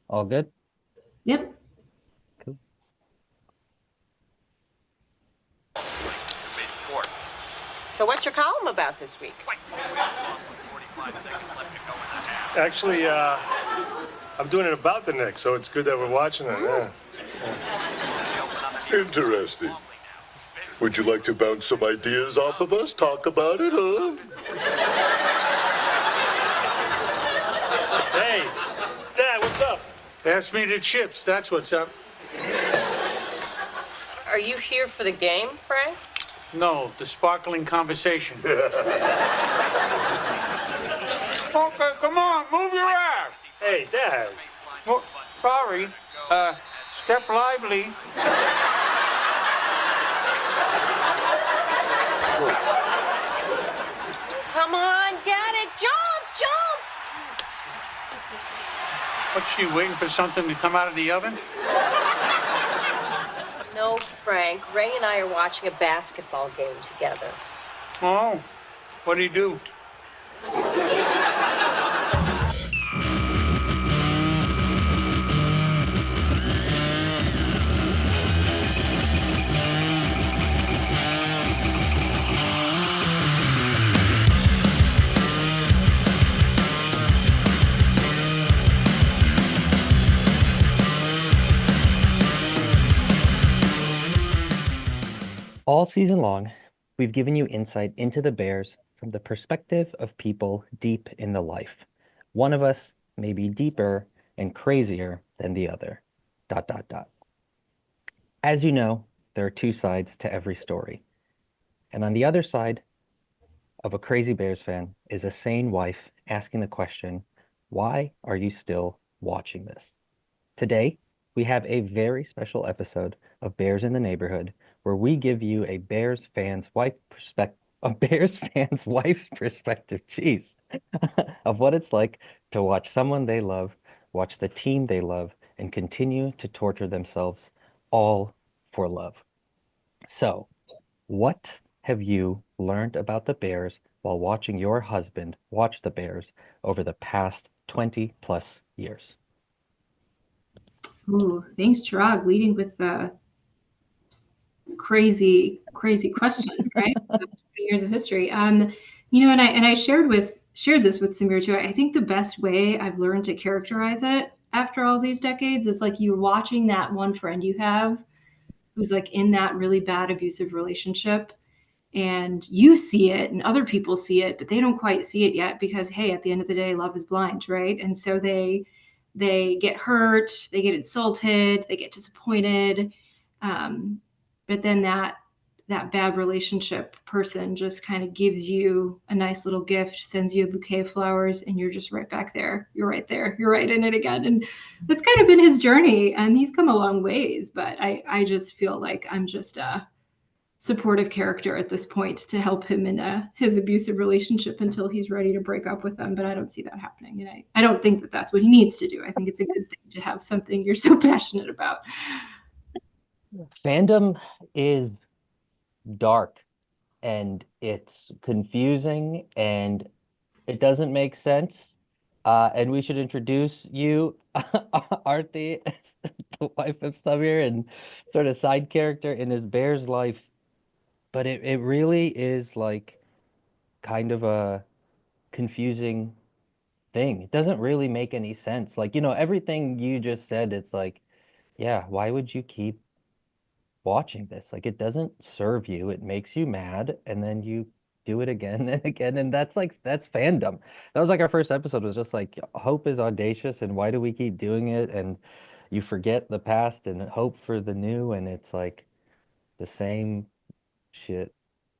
All good? Yep. Cool. So what's your column about this week? Actually, I'm doing it about the Knicks, so it's good that we're watching it. Yeah. Interesting. Would you like to bounce some ideas off of us? Talk about it, huh? Hey, Dad, what's up? Pass me the chips, that's what's up. Are you here for the game, Frank? No, the sparkling conversation. Okay, come on, move your ass. Hey, Dad. Oh, sorry. Step lively. Come on, get it. Jump, jump. What's she waiting for something to come out of the oven? No, Frank. Ray and I are watching a basketball game together. Oh, what do you do? All season long, we've given you insight into the Bears from the perspective of people deep in the life. One of us may be deeper and crazier than the other. ... As you know, there are two sides to every story. And on the other side of a crazy Bears fan is a sane wife asking the question, why are you still watching this? Today, we have a very special episode of Bears in the Neighborhood where we give you a Bears fan's wife's perspective, jeez, of what it's like to watch someone they love, watch the team they love, and continue to torture themselves, all for love. So, what have you learned about the Bears while watching your husband watch the Bears over the past 20 plus years? Ooh, thanks, Chirag, leading with the crazy question, right? 20 years of history. And I shared this with Samir too. I think the best way I've learned to characterize it after all these decades, it's like you're watching that one friend you have who's like in that really bad abusive relationship, and you see it and other people see it, but they don't quite see it yet because, hey, at the end of the day, love is blind, right? And so they get hurt, they get insulted, they get disappointed, but then that bad relationship person just kind of gives you a nice little gift, sends you a bouquet of flowers, and you're just right back there. You're right there. You're right in it again. And that's kind of been his journey, and he's come a long ways, but I just feel like I'm just a supportive character at this point to help him in his abusive relationship until he's ready to break up with them. But I don't see that happening. And I don't think that that's what he needs to do. I think it's a good thing to have something you're so passionate about. Fandom is dark and it's confusing and it doesn't make sense. And we should introduce you, Arti, as the wife of Samir and sort of side character in his Bear's life. But it really is like kind of a confusing thing. It doesn't really make any sense. Like, everything you just said, it's like, yeah, why would you keep watching this? Like, it doesn't serve you. It makes you mad, and then you do it again and again. And that's fandom. That was like our first episode was just like hope is audacious and why do we keep doing it? And you forget the past and hope for the new, and it's like the same shit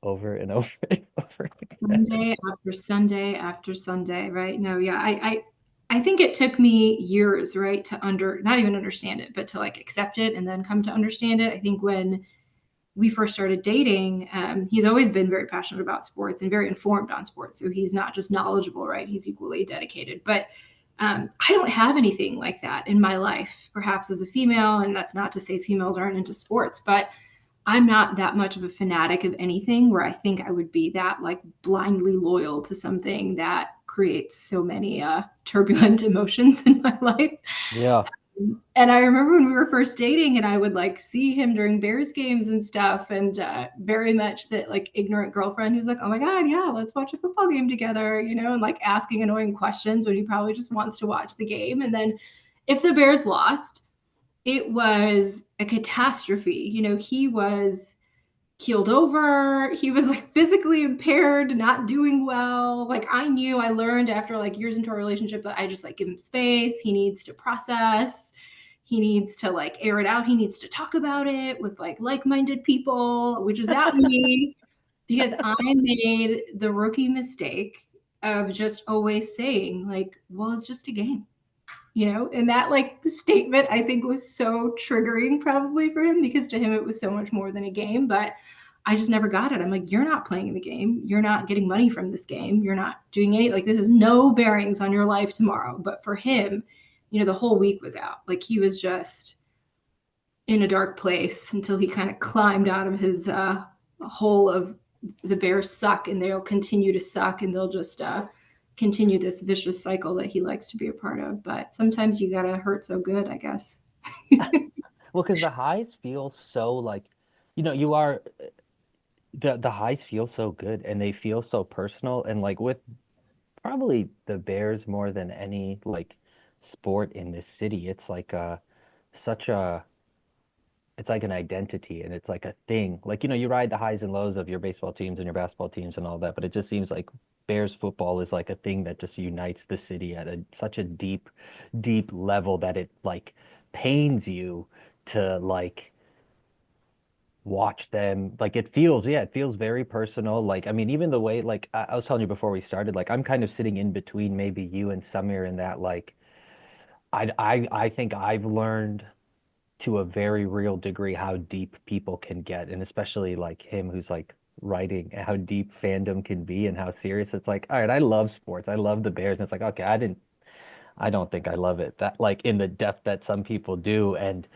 over and over and over again. Sunday after Sunday after Sunday, right? No, yeah, I think it took me years, right, to not even understand it, but to like accept it and then come to understand it. I think when we first started dating, he's always been very passionate about sports and very informed on sports. So he's not just knowledgeable, right? He's equally dedicated. But I don't have anything like that in my life, perhaps as a female. And that's not to say females aren't into sports, but I'm not that much of a fanatic of anything where I think I would be that like blindly loyal to something that creates so many turbulent emotions in my life. Yeah. And I remember when we were first dating and I would like see him during Bears games and stuff, and very much that like ignorant girlfriend who's like, oh my God, yeah, let's watch a football game together, you know, and like asking annoying questions when he probably just wants to watch the game. And then if the Bears lost, it was a catastrophe. You know, he was keeled over. He was like physically impaired, not doing well. Like I learned after like years into our relationship that I just like give him space. He needs to process. He needs to like air it out. He needs to talk about it with like-minded people, which is at me, because I made the rookie mistake of just always saying like, well, it's just a game. You know, and that like statement I think was so triggering probably for him, because to him it was so much more than a game. But I just never got it. I'm like, you're not playing the game. You're not getting money from this game. You're not doing any, like, this is no bearings on your life tomorrow. But for him, you know, the whole week was out. Like he was just in a dark place until he kind of climbed out of his hole of the Bears suck and they'll continue to suck and they'll just continue this vicious cycle that he likes to be a part of. But sometimes you gotta hurt so good, I guess. Well, because the highs feel so like, you know, you are the highs feel so good and they feel so personal. And like with probably the Bears more than any like sport in this city, it's like such a it's like an identity and it's like a thing. Like, you know, you ride the highs and lows of your baseball teams and your basketball teams and all that, but it just seems like Bears football is like a thing that just unites the city at such a deep, deep level that it like pains you to like watch them. Like it feels very personal. Like, I mean, even the way, like I was telling you before we started, like I'm kind of sitting in between maybe you and Samir in that, like, I think I've learned to a very real degree how deep people can get, and especially like him who's like writing, how deep fandom can be and how serious it's like, all right, I love sports. I love the Bears. And it's like, okay, I don't think I love it that like in the depth that some people do. And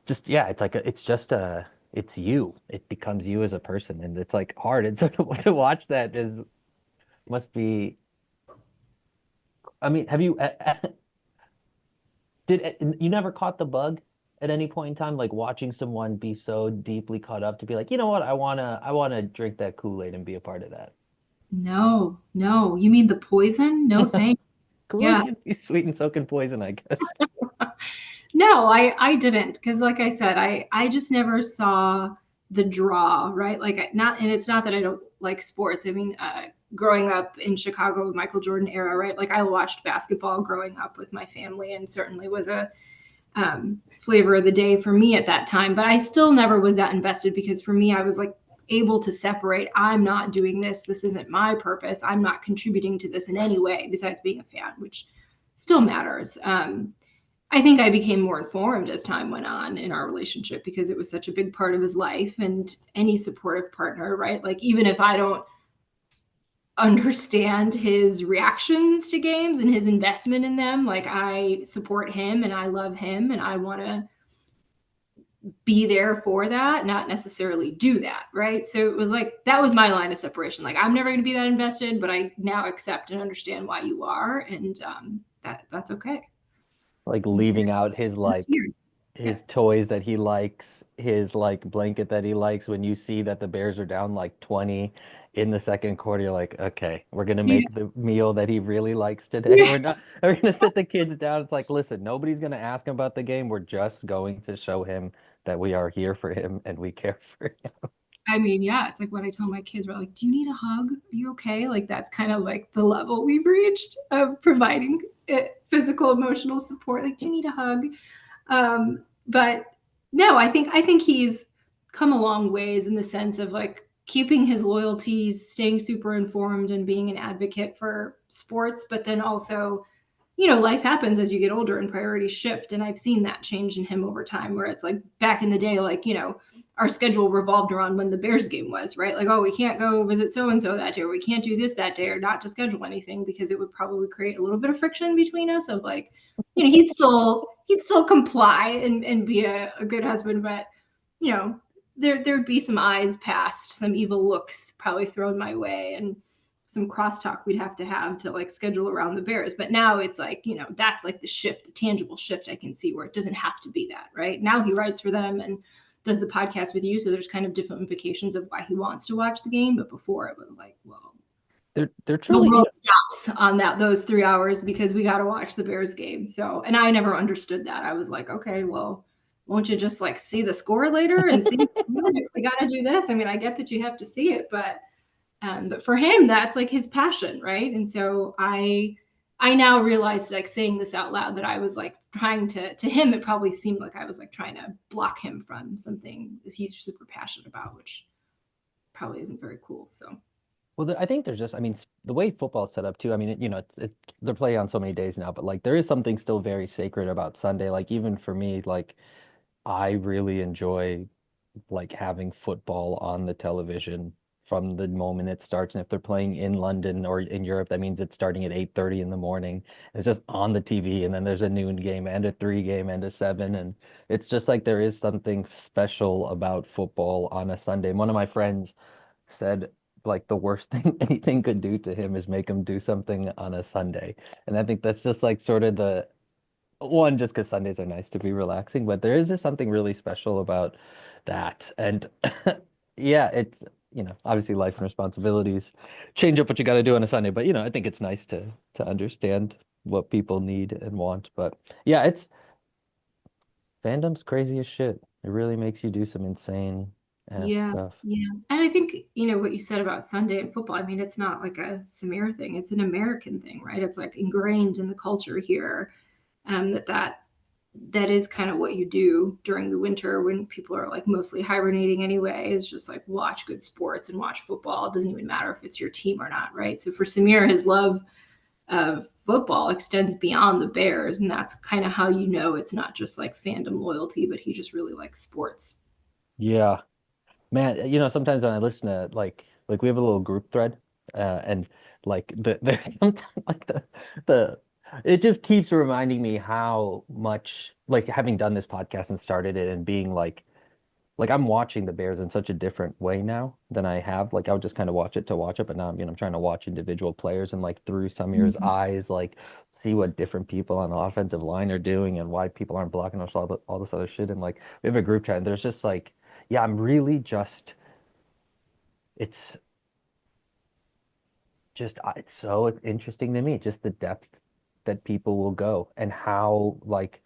just yeah, it's like it's you. It becomes you as a person. And it's like hard. And so to watch that is must be I mean, have you did you never caught the bug at any point in time, like watching someone be so deeply caught up to be like, you know what, I wanna drink that Kool-Aid and be a part of that. No, no. You mean the poison? No thanks. Kool-Aid Yeah. can be sweet and so can poison, I guess. No, I didn't, because like I said, I just never saw the draw, right? Like not, and it's not that I don't like sports. I mean, growing up in Chicago, Michael Jordan era, right? Like I watched basketball growing up with my family, and certainly was a flavor of the day for me at that time. But I still never was that invested, because for me, I was like able to separate. I'm not doing this. This isn't my purpose. I'm not contributing to this in any way besides being a fan, which still matters. I think I became more informed as time went on in our relationship, because it was such a big part of his life, and any supportive partner, right? Like even if I don't understand his reactions to games and his investment in them, like I support him and I love him and I want to be there for that, not necessarily do that, right? So it was like that was my line of separation. Like I'm never going to be that invested, but I now accept and understand why you are, and that's okay. Like leaving out his like Cheers. his toys that he likes, his like blanket that he likes. When you see that the Bears are down like 20 in the second quarter, you're like, okay, we're gonna Yeah. make the meal that he really likes today. Yeah. We're gonna sit the kids down. It's like, listen, nobody's gonna ask him about the game. We're just going to show him that we are here for him and we care for him. I mean, yeah, it's like what I tell my kids, we're like, do you need a hug? Are you okay? Like that's kind of like the level we've reached of providing physical, emotional support. Like, do you need a hug? But no, I think he's come a long ways in the sense of like keeping his loyalties, staying super informed, and being an advocate for sports. But then also, you know, life happens as you get older and priorities shift. And I've seen that change in him over time, where it's like back in the day, like, you know, our schedule revolved around when the Bears game was, right? Like, oh, we can't go visit so-and-so that day, or we can't do this that day, or not to schedule anything, because it would probably create a little bit of friction between us of like, you know, he'd still comply and be a good husband, but you know, there'd be some eyes past, some evil looks probably thrown my way. And some crosstalk we'd have to like schedule around the Bears. But now it's like, you know, that's like the shift, the tangible shift I can see where it doesn't have to be that, right? Now he writes for them and does the podcast with you. So there's kind of different implications of why he wants to watch the game. But before it was like, well, they're truly the world stops on those 3 hours because we got to watch the Bears game. So, and I never understood that. I was like, okay, well, won't you just like see the score later and see if we got to do this? I mean, I get that you have to see it, but for him, that's like his passion, right? And so I now realize, like, saying this out loud, that I was like trying to him, it probably seemed like I was like trying to block him from something that he's super passionate about, which probably isn't very cool. So. Well, I think there's just, I mean, the way football's set up too. I mean, you know, they're playing on so many days now, but like there is something still very sacred about Sunday. Like even for me, like I really enjoy like having football on the television from the moment it starts. And if they're playing in London or in Europe, that means it's starting at 8:30 in the morning. It's just on the TV, and then there's a noon game and a 3 game and a 7, and it's just like there is something special about football on a Sunday. And one of my friends said like the worst thing anything could do to him is make him do something on a Sunday. And I think that's just like sort of the one, just because Sundays are nice to be relaxing, but there is just something really special about that. And yeah, it's, you know, obviously life and responsibilities change up what you got to do on a Sunday, but you know, I think it's nice to understand what people need and want. But yeah, it's fandom's crazy as shit. It really makes you do some insane ass stuff. Yeah. And I think, you know, what you said about Sunday and football, I mean, it's not like a Samir thing. It's an American thing, right? It's like ingrained in the culture here, that is kind of what you do during the winter when people are like mostly hibernating anyway, is just like watch good sports and watch football. It doesn't even matter if it's your team or not, right? So for Samir, his love of football extends beyond the Bears, and that's kind of how you know it's not just like fandom loyalty, but he just really likes sports. Yeah. Man, you know, sometimes when I listen to like we have a little group thread, and like there's sometimes like the it just keeps reminding me how much, like, having done this podcast and started it and being like I'm watching the Bears in such a different way now than I have. Like I would just kind of watch it to watch it, but now, you know, I'm trying to watch individual players and like through Samir's eyes, like see what different people on the offensive line are doing and why people aren't blocking us, all this other shit. And like we have a group chat and there's just like, yeah, I'm really just, it's it's so interesting to me, just the depth that people will go and how, like,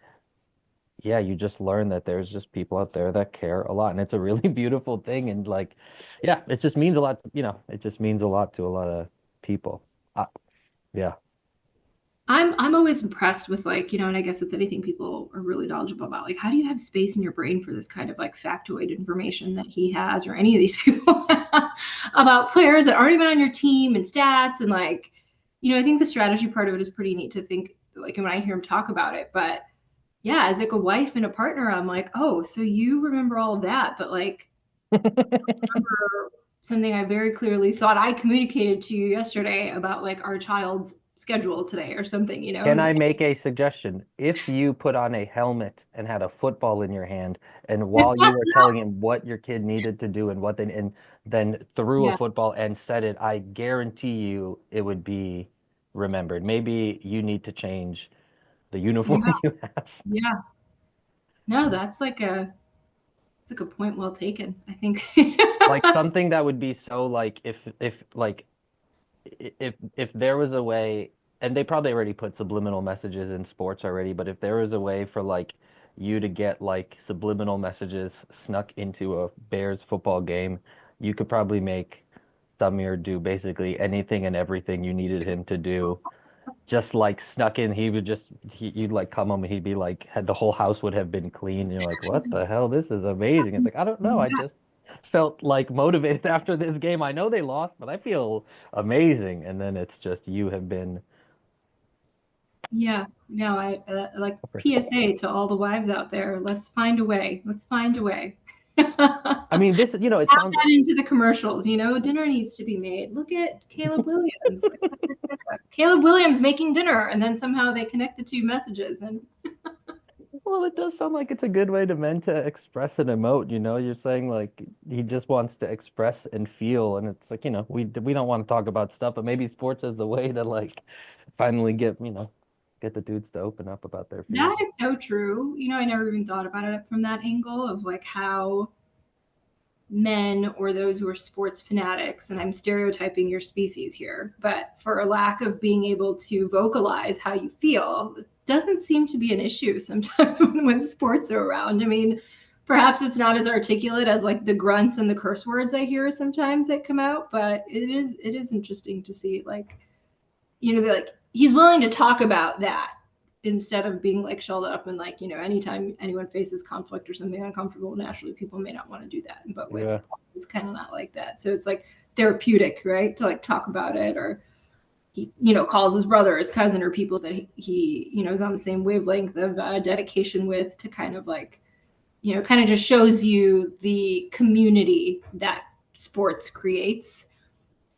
yeah, you just learn that there's just people out there that care a lot, and it's a really beautiful thing. And like, yeah, it just means a lot, you know, it just means a lot to a lot of people. Yeah. I'm always impressed with, like, you know, and I guess it's anything people are really knowledgeable about. Like, how do you have space in your brain for this kind of like factoid information that he has, or any of these people about players that aren't even on your team and stats? And like, you know, I think the strategy part of it is pretty neat to think, like, when I hear him talk about it. But yeah, as like a wife and a partner, I'm like, oh, so you remember all of that, but like, remember something I very clearly thought I communicated to you yesterday about like our child's schedule today or something, you know? Can And I it's make a suggestion? If you put on a helmet and had a football in your hand, and while you were telling him what your kid needed to do and what they, and then threw a yeah, football and said it, I guarantee you it would be remembered. Maybe you need to change the uniform yeah, you have. yeah. No, it's like a point well taken, I think. Like something that would be so like if like if there was a way, and they probably already put subliminal messages in sports already, but if there was a way for like you to get like subliminal messages snuck into a Bears football game, you could probably make Samir do basically anything and everything you needed him to do. Just like snuck in, you'd like come home and he'd be like, had the whole house would have been clean. You're like, what the hell? This is amazing. It's like, I don't know. I Yeah, just felt like motivated after this game. I know they lost, but I feel amazing. And then it's just, you have been yeah. No, I like PSA to all the wives out there. Let's find a way. Let's find a way. I mean, this, you know, it Add sounds, that into the commercials, you know, dinner needs to be made. Look at Caleb Williams. Caleb Williams making dinner, and then somehow they connect the two messages. And Well, it does sound like it's a good way to men to express and emote, you know? You're saying like he just wants to express and feel, and it's like, we don't want to talk about stuff, but maybe sports is the way to like finally get the dudes to open up about their That feelings. is so true. I never even thought about it from that angle of like how men or those who are sports fanatics, and I'm stereotyping your species here, but for a lack of being able to vocalize how you feel, it doesn't seem to be an issue sometimes when sports are around. I mean, perhaps it's not as articulate as like the grunts and the curse words I hear sometimes that come out, but it is interesting to see like, they're like he's willing to talk about that instead of being like shelled up and like, anytime anyone faces conflict or something uncomfortable, naturally people may not want to do that. But with Yeah. sports, it's kind of not like that. So it's like therapeutic, right? To like talk about it, or he, calls his brother, his cousin, or people that he is on the same wavelength of dedication with, to kind of like, kind of just shows you the community that sports creates,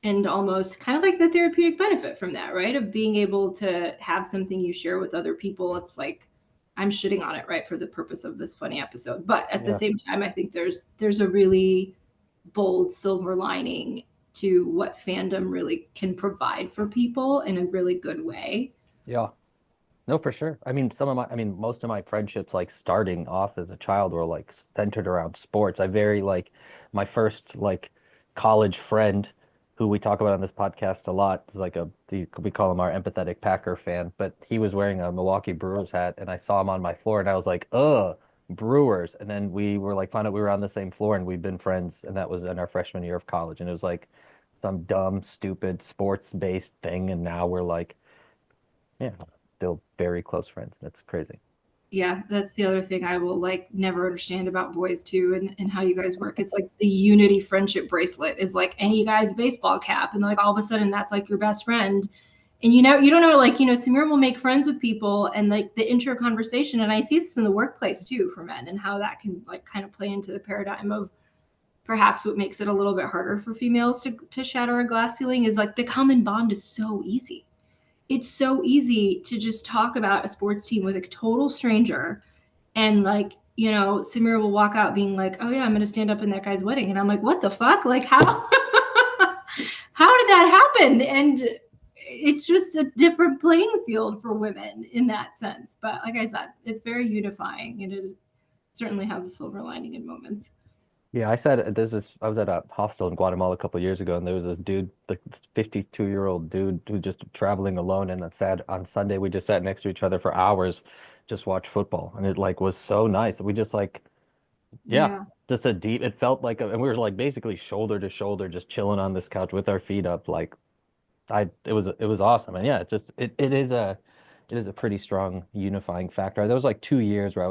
and almost kind of like the therapeutic benefit from that, right? Of being able to have something you share with other people. It's like, I'm shitting on it, right, for the purpose of this funny episode. But at the Yeah. same time, I think there's a really bold silver lining to what fandom really can provide for people in a really good way. Yeah. No, for sure. Most of my friendships, like starting off as a child, were like centered around sports. My first like college friend, who we talk about on this podcast a lot, is like we call him our empathetic Packer fan, but he was wearing a Milwaukee Brewers hat, and I saw him on my floor, and I was like, ugh, Brewers. And then we were like, found out we were on the same floor, and we've been friends, and that was in our freshman year of college, and it was like some dumb, stupid sports-based thing, and now we're like, yeah, still very close friends. That's crazy. Yeah, that's the other thing I will like never understand about boys too, and how you guys work. It's like the unity friendship bracelet is like any guy's baseball cap, and like all of a sudden that's like your best friend. And you don't know, like, Samir will make friends with people, and like the intro conversation, and I see this in the workplace too for men, and how that can like kind of play into the paradigm of perhaps what makes it a little bit harder for females to shatter a glass ceiling is like the common bond is so easy. It's so easy to just talk about a sports team with a total stranger, and like, Samira will walk out being like, oh yeah, I'm gonna stand up in that guy's wedding, and I'm like, what the fuck, like how how did that happen? And it's just a different playing field for women in that sense. But like I said, it's very unifying, and it certainly has a silver lining in moments. Yeah, I was at a hostel in Guatemala a couple of years ago, and there was this dude, like 52-year-old dude, who just traveling alone, and on Sunday we just sat next to each other for hours, just watched football, and it like was so nice. We just like, yeah, Yeah. just a deep. It felt like, and we were like basically shoulder to shoulder, just chilling on this couch with our feet up, like it was awesome. And yeah, it is a pretty strong unifying factor. There was like 2 years where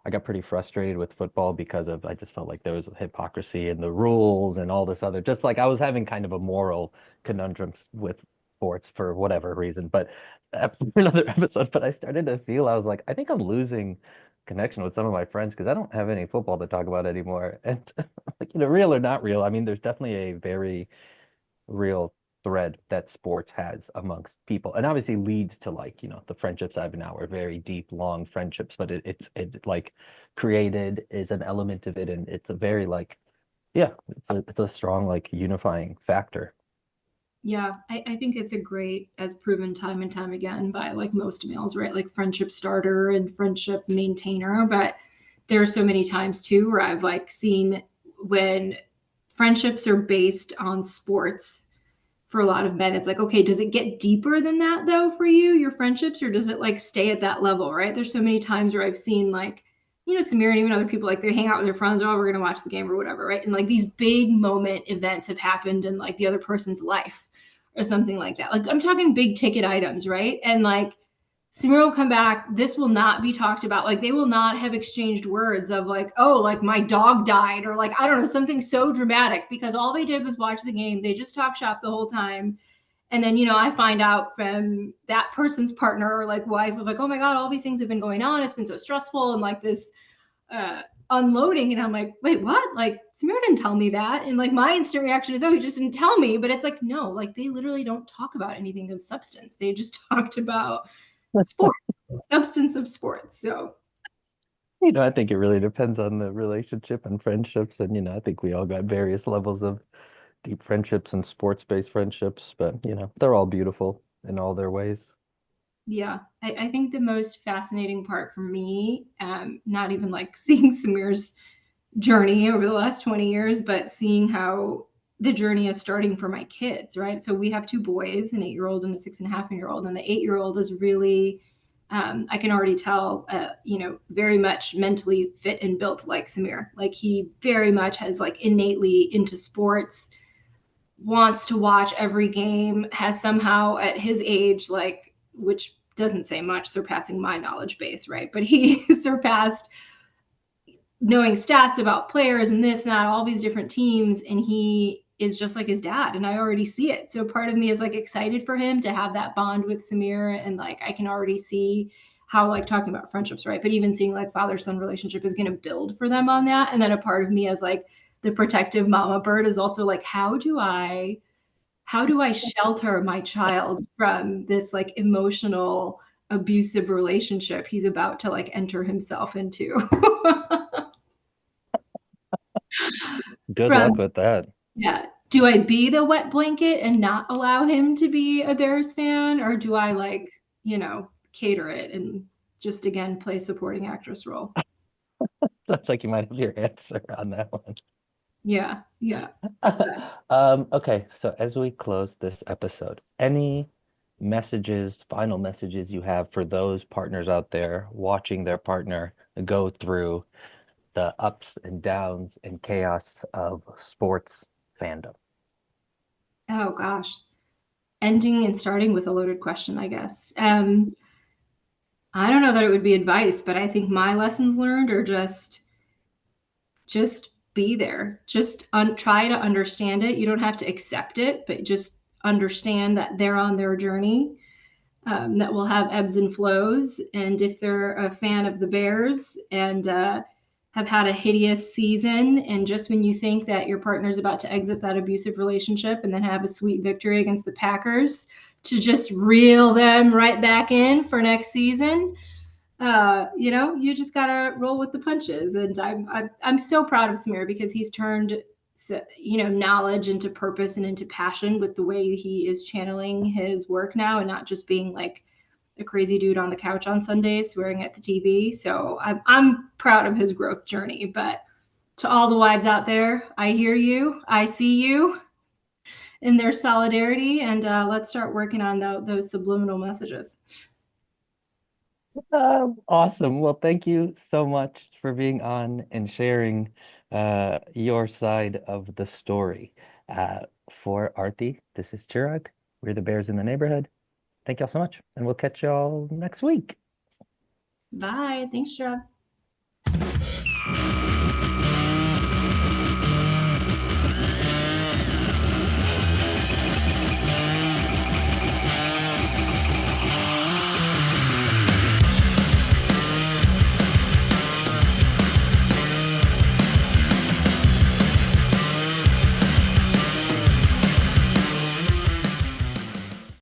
I got pretty frustrated with football because I just felt like there was hypocrisy in the rules and all this other, just like I was having kind of a moral conundrum with sports for whatever reason. But for another episode, but I started to feel, I was like, I think I'm losing connection with some of my friends because I don't have any football to talk about anymore. And like, real or not real, I mean, there's definitely a very real thread that sports has amongst people, and obviously leads to like, the friendships I have now are very deep, long friendships, but it like created is an element of it, and it's a very like, yeah, it's a strong like unifying factor. Yeah, I think it's a great, as proven time and time again by like most males, right? Like friendship starter and friendship maintainer. But there are so many times too where I've like seen when friendships are based on sports for a lot of men, it's like, okay, does it get deeper than that though for you, your friendships, or does it like stay at that level, right? There's so many times where I've seen like, Samir and even other people, like they hang out with their friends, oh, we're going to watch the game or whatever, right? And like these big moment events have happened in like the other person's life or something like that. Like I'm talking big ticket items, right? And like Samir will come back. This will not be talked about. Like they will not have exchanged words of like, oh, like my dog died, or like, I don't know, something so dramatic, because all they did was watch the game. They just talk shop the whole time. And then, I find out from that person's partner or like wife of like, oh my God, all these things have been going on. It's been so stressful, and like this unloading. And I'm like, wait, what? Like Samir didn't tell me that. And like my instant reaction is, oh, he just didn't tell me. But it's like, no, like they literally don't talk about anything of substance. They just talked about sports, substance of sports. So I think it really depends on the relationship and friendships. And, I think we all got various levels of deep friendships and sports-based friendships, but, they're all beautiful in all their ways. Yeah, I think the most fascinating part for me, not even like seeing Samir's journey over the last 20 years, but seeing how the journey is starting for my kids, right? So we have two boys, an 8-year-old and a 6.5-year-old, and the 8-year-old is really, I can already tell, very much mentally fit and built like Samir. Like he very much has like innately into sports, wants to watch every game, has somehow at his age, like, which doesn't say much, surpassing my knowledge base, right? But he surpassed knowing stats about players and this and that, all these different teams, and he is just like his dad, and I already see it. So part of me is like excited for him to have that bond with Samir, and like I can already see how, like, talking about friendships, right? But even seeing like father-son relationship is going to build for them on that. And then a part of me as like the protective mama bird is also like, how do I shelter my child from this like emotional abusive relationship he's about to like enter himself into? Good From luck with that. Yeah. Do I be the wet blanket and not allow him to be a Bears fan? Or do I like, cater it and just again play supporting actress role? Sounds like you might have your answer on that one. Yeah. Yeah. Okay, so as we close this episode, any final messages you have for those partners out there watching their partner go through the ups and downs and chaos of sports fandom? Oh gosh. Ending and starting with a loaded question, I guess. I don't know that it would be advice, but I think my lessons learned are just be there. Just try to understand it. You don't have to accept it, but just understand that they're on their journey, that will have ebbs and flows. And if they're a fan of the Bears and have had a hideous season, and just when you think that your partner's about to exit that abusive relationship and then have a sweet victory against the Packers, to just reel them right back in for next season. You just gotta roll with the punches. And I'm so proud of Samir because he's turned knowledge into purpose and into passion with the way he is channeling his work now, and not just being like a crazy dude on the couch on Sundays swearing at the TV. So I'm proud of his growth journey. But to all the wives out there, I hear you, I see you in their solidarity, and let's start working on those subliminal messages. Awesome. Well, thank you so much for being on and sharing your side of the story. Uh, for Arti, this is Chirag. We're the Bears in the Neighborhood. Thank y'all so much, and we'll catch y'all next week. Bye. Thanks, Chad.